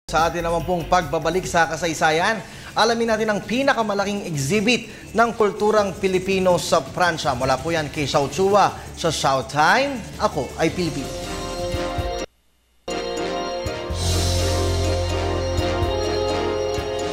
Sa atin naman pong pagbabalik sa kasaysayan, alamin natin ang pinakamalaking exhibit ng kulturang Pilipino sa Pransya. Mula po yan kay Xiao Chua sa Showtime. Ako ay Pilipino.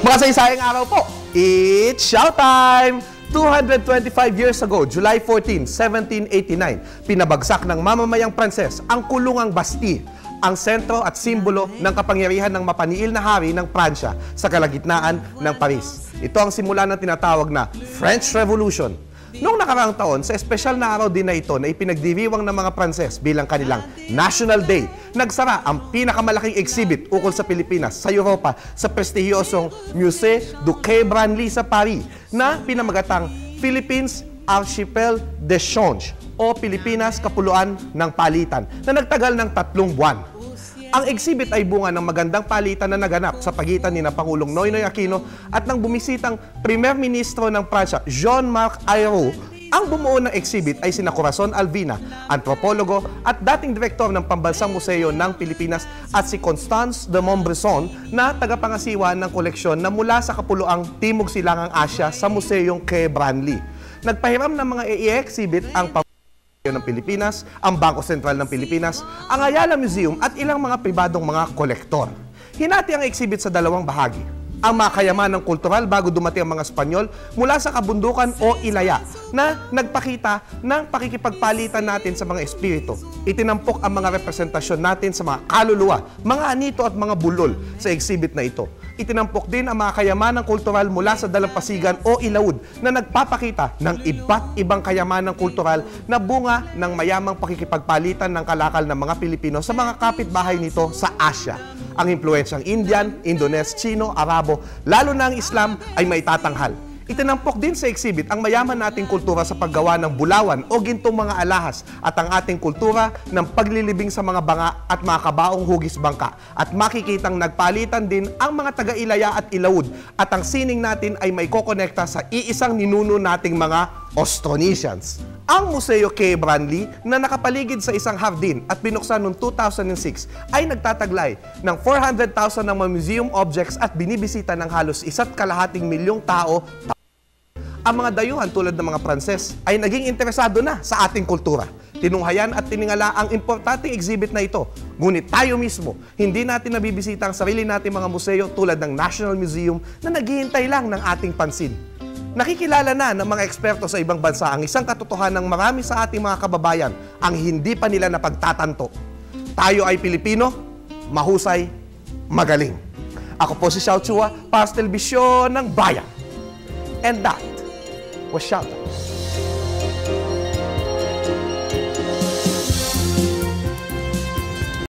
Mga saysayang araw po, it's Showtime! 225 years ago, July 14, 1789, pinabagsak ng mamamayang Pranses ang kulungang Bastille, ang sentro at simbolo ng kapangyarihan ng mapaniil na hari ng Pransya sa kalagitnaan ng Paris. Ito ang simula ng tinatawag na French Revolution. Noong nakaraang taon, sa espesyal na araw din na ito na ipinagdiriwang ng mga Pranses bilang kanilang National Day, nagsara ang pinakamalaking exhibit ukol sa Pilipinas sa Europa sa prestihiyosong Musée du Quai Branly sa Paris na pinamagatang Philippines Archipel d'Échange o Pilipinas Kapuluan ng Palitan na nagtagal ng 3 buwan. Ang exhibit ay bunga ng magandang palitan na naganap sa pagitan ni Pangulong Noynoy Aquino at ng bumisitang Primer Ministro ng Pransya, Jean-Marc Ayrault. Ang bumuo ng exhibit ay sina Corazon Alvina, antropologo at dating direktor ng Pambansang Museo ng Pilipinas at si Constance de Montbrison na tagapangasiwa ng koleksyon na mula sa kapuluang Timog Silangang Asya sa Museong Quai Branly. Nagpahiram ng mga i-exhibit ang ng Pilipinas, ang Bangko Sentral ng Pilipinas, ang Ayala Museum at ilang mga pribadong mga kolektor. Hinati ang exhibit sa dalawang bahagi. Ang makayamanang kultural bago dumating ang mga Espanyol mula sa kabundukan o Ilaya na nagpakita ng pakikipagpalitan natin sa mga espiritu. Itinampok ang mga representasyon natin sa mga kaluluwa, mga anito at mga bulol sa exhibit na ito. Itinampok din ang mga kayamanang kultural mula sa dalampasigan o ilaud na nagpapakita ng iba't ibang kayamanang kultural na bunga ng mayamang pakikipagpalitan ng kalakal ng mga Pilipino sa mga kapitbahay nito sa Asya. Ang impluensyang Indian, Indonesian, Chino, Arabo, lalo na ang Islam ay maitatanghal. Itinampok din sa exhibit ang mayaman nating kultura sa paggawa ng bulawan o gintong mga alahas at ang ating kultura ng paglilibing sa mga banga at mga kabaong hugis bangka. At makikitang nagpalitan din ang mga taga-Ilaya at Ilaud at ang sining natin ay may kokonekta sa iisang ninuno nating mga Austronesians. Ang Museo Quai Branly na nakapaligid sa isang hardin at binuksan noong 2006 ay nagtataglay ng 400,000 ng mga museum objects at binibisita ng halos 1,2 milyong tao. Ang mga dayuhan tulad ng mga Pranses ay naging interesado na sa ating kultura. Tinunghayan at tiningala ang importanteng exhibit na ito. Ngunit tayo mismo, hindi natin nabibisita ang sarili nating mga museo tulad ng National Museum na naghihintay lang ng ating pansin. Nakikilala na ng mga eksperto sa ibang bansa ang isang katotohanan ng marami sa ating mga kababayan ang hindi pa nila napagtatanto. Tayo ay Pilipino, mahusay, magaling. Ako po si Xiao Chua para sa Telebisyon ng Bayan. And that was Showtime.